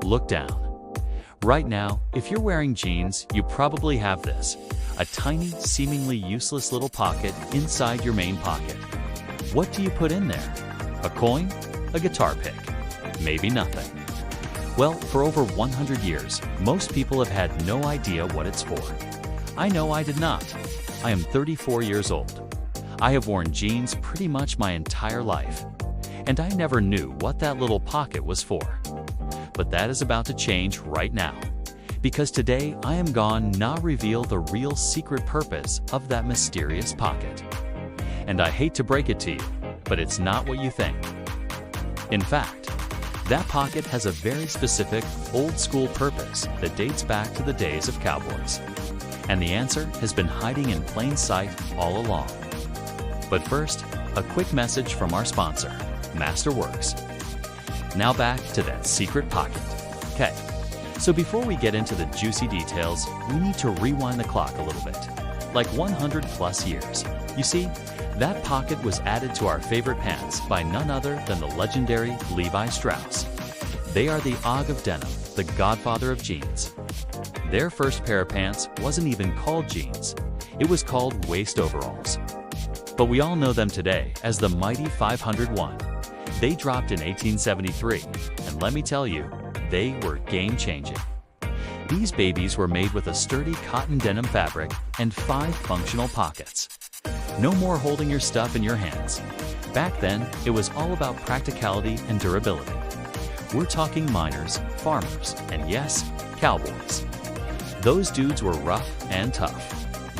look down. Right now, if you're wearing jeans, you probably have this, a tiny, seemingly useless little pocket inside your main pocket. What do you put in there? A coin? A guitar pick? Maybe nothing. Well, for over 100 years, most people have had no idea what it's for. I know I did not. I am 34 years old. I have worn jeans pretty much my entire life, and I never knew what that little pocket was for. But that is about to change right now, because today I am gonna reveal the real secret purpose of that mysterious pocket. And I hate to break it to you, but it's not what you think. In fact, that pocket has a very specific, old-school purpose that dates back to the days of cowboys. And the answer has been hiding in plain sight all along. But first, a quick message from our sponsor, Masterworks. Now back to that secret pocket. Okay, so before we get into the juicy details, we need to rewind the clock a little bit, like 100 plus years. You see, that pocket was added to our favorite pants by none other than the legendary Levi Strauss. They are the Og of denim, the godfather of jeans. Their first pair of pants wasn't even called jeans. It was called waist overalls. But we all know them today as the mighty 501. They dropped in 1873, and let me tell you, they were game-changing. These babies were made with a sturdy cotton denim fabric and 5 functional pockets. No more holding your stuff in your hands. Back then, it was all about practicality and durability. We're talking miners, farmers, and yes, cowboys. Those dudes were rough and tough.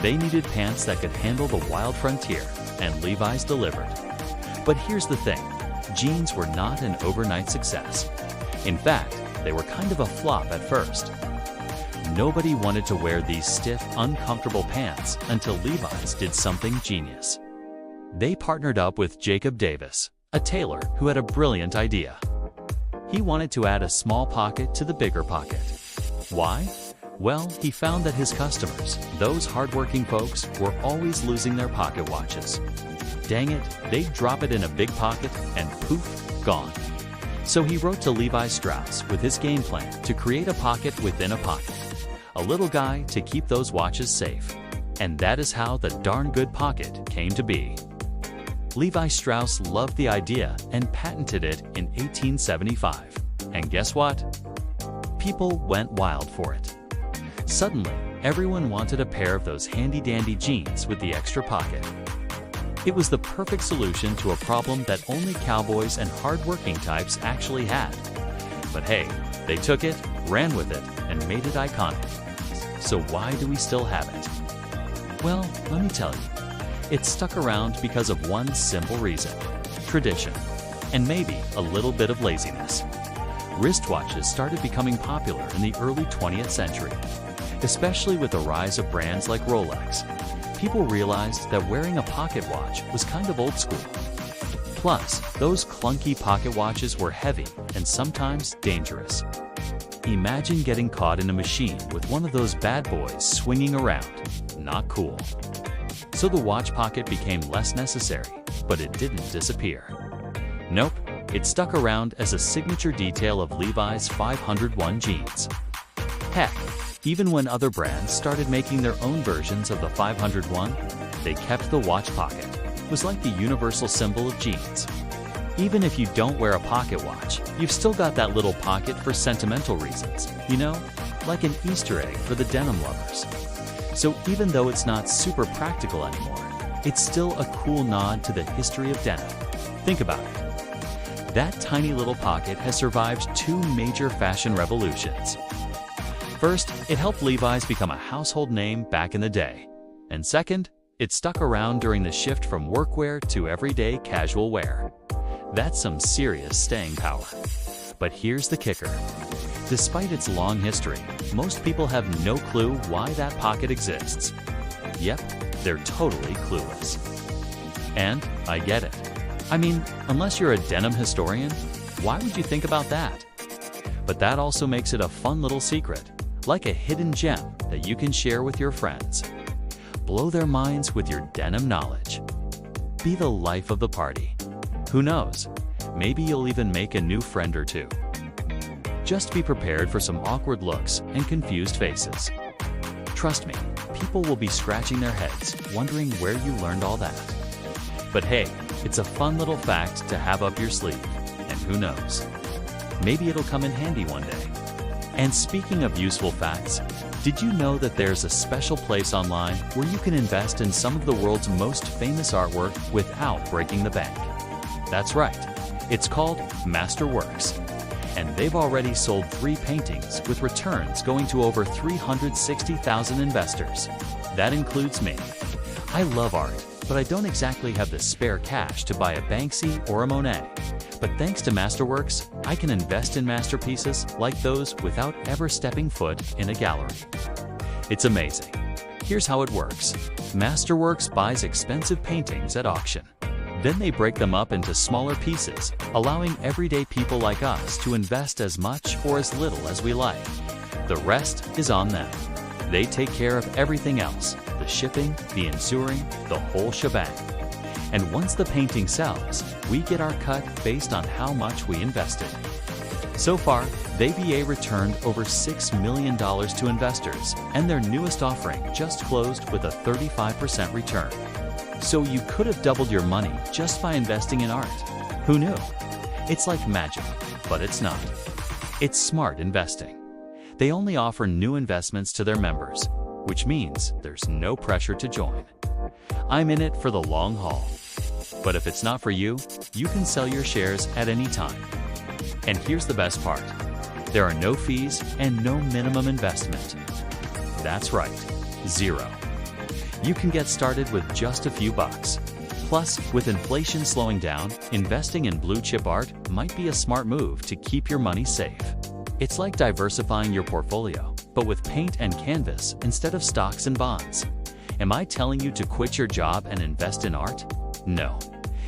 They needed pants that could handle the wild frontier, and Levi's delivered. But here's the thing, jeans were not an overnight success. In fact, they were kind of a flop at first. Nobody wanted to wear these stiff, uncomfortable pants until Levi's did something genius. They partnered up with Jacob Davis, a tailor who had a brilliant idea. He wanted to add a small pocket to the bigger pocket. Why? Well, he found that his customers, those hardworking folks, were always losing their pocket watches. Dang it, they'd drop it in a big pocket and poof, gone. So he wrote to Levi Strauss with his game plan to create a pocket within a pocket. A little guy to keep those watches safe. And that is how the darn good pocket came to be. Levi Strauss loved the idea and patented it in 1875. And guess what? People went wild for it. Suddenly, everyone wanted a pair of those handy-dandy jeans with the extra pocket. It was the perfect solution to a problem that only cowboys and hard-working types actually had. But hey, they took it, ran with it, and made it iconic. So why do we still have it? Well, let me tell you. It stuck around because of one simple reason: tradition, and maybe a little bit of laziness. Wristwatches started becoming popular in the early 20th century, especially with the rise of brands like Rolex. People realized that wearing a pocket watch was kind of old school. Plus, those clunky pocket watches were heavy and sometimes dangerous. Imagine getting caught in a machine with one of those bad boys swinging around. Not cool. So the watch pocket became less necessary, but it didn't disappear. Nope, it stuck around as a signature detail of Levi's 501 jeans. Heck, even when other brands started making their own versions of the 501, they kept the watch pocket. It was like the universal symbol of jeans. Even if you don't wear a pocket watch, you've still got that little pocket for sentimental reasons, you know, like an Easter egg for the denim lovers. So even though it's not super practical anymore, it's still a cool nod to the history of denim. Think about it. That tiny little pocket has survived 2 major fashion revolutions. First, it helped Levi's become a household name back in the day. And second, it stuck around during the shift from workwear to everyday casual wear. That's some serious staying power. But here's the kicker. Despite its long history, most people have no clue why that pocket exists. Yep, they're totally clueless. And I get it. I mean, unless you're a denim historian, why would you think about that? But that also makes it a fun little secret, like a hidden gem that you can share with your friends. Blow their minds with your denim knowledge. Be the life of the party. Who knows? Maybe you'll even make a new friend or two. Just be prepared for some awkward looks and confused faces. Trust me, people will be scratching their heads, wondering where you learned all that. But hey, it's a fun little fact to have up your sleeve, and who knows, maybe it'll come in handy one day. And speaking of useful facts, did you know that there's a special place online where you can invest in some of the world's most famous artwork without breaking the bank? That's right, it's called Masterworks. And they've already sold 3 paintings with returns going to over 360,000 investors. That includes me. I love art, but I don't exactly have the spare cash to buy a Banksy or a Monet. But thanks to Masterworks, I can invest in masterpieces like those without ever stepping foot in a gallery. It's amazing. Here's how it works. Masterworks buys expensive paintings at auction. Then they break them up into smaller pieces, allowing everyday people like us to invest as much or as little as we like. The rest is on them. They take care of everything else, the shipping, the insuring, the whole shebang. And once the painting sells, we get our cut based on how much we invested. So far, VBA returned over $6 million to investors, and their newest offering just closed with a 35% return. So you could have doubled your money just by investing in art. Who knew? It's like magic, but it's not. It's smart investing. They only offer new investments to their members, which means there's no pressure to join. I'm in it for the long haul. But if it's not for you, you can sell your shares at any time. And here's the best part. There are no fees and no minimum investment. That's right, zero. You can get started with just a few bucks. Plus, with inflation slowing down, investing in blue chip art might be a smart move to keep your money safe. It's like diversifying your portfolio, but with paint and canvas instead of stocks and bonds. Am I telling you to quit your job and invest in art? No.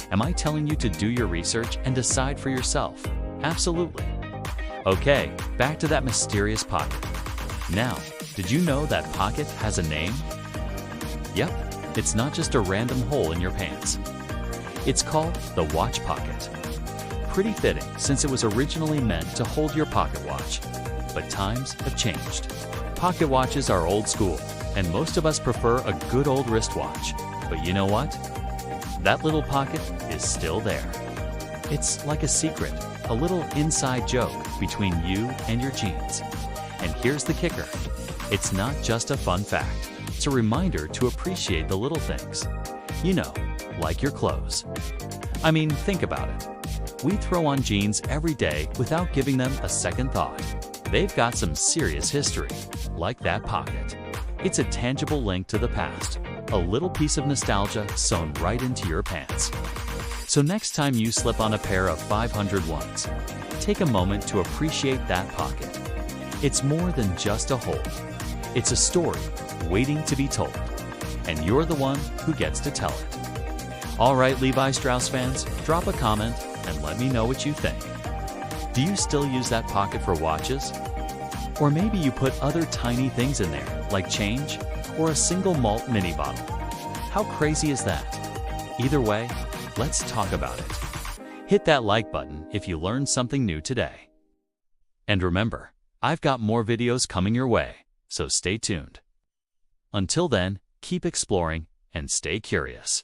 Am I telling you to do your research and decide for yourself? Absolutely. Okay, back to that mysterious pocket. Now, did you know that pocket has a name? Yep, it's not just a random hole in your pants. It's called the watch pocket. Pretty fitting since it was originally meant to hold your pocket watch. But times have changed. Pocket watches are old school, and most of us prefer a good old wristwatch. But you know what? That little pocket is still there. It's like a secret, a little inside joke between you and your jeans. And here's the kicker. It's not just a fun fact. It's a reminder to appreciate the little things. You know, like your clothes. I mean, think about it. We throw on jeans every day without giving them a second thought. They've got some serious history, like that pocket. It's a tangible link to the past, a little piece of nostalgia sewn right into your pants. So next time you slip on a pair of 500 ones, take a moment to appreciate that pocket. It's more than just a hole. It's a story waiting to be told, and you're the one who gets to tell it. All right, Levi Strauss fans, drop a comment and let me know what you think. Do you still use that pocket for watches? Or maybe you put other tiny things in there, like change or a single malt mini bottle. How crazy is that? Either way, let's talk about it. Hit that like button if you learned something new today. And remember, I've got more videos coming your way, so stay tuned. Until then, keep exploring and stay curious.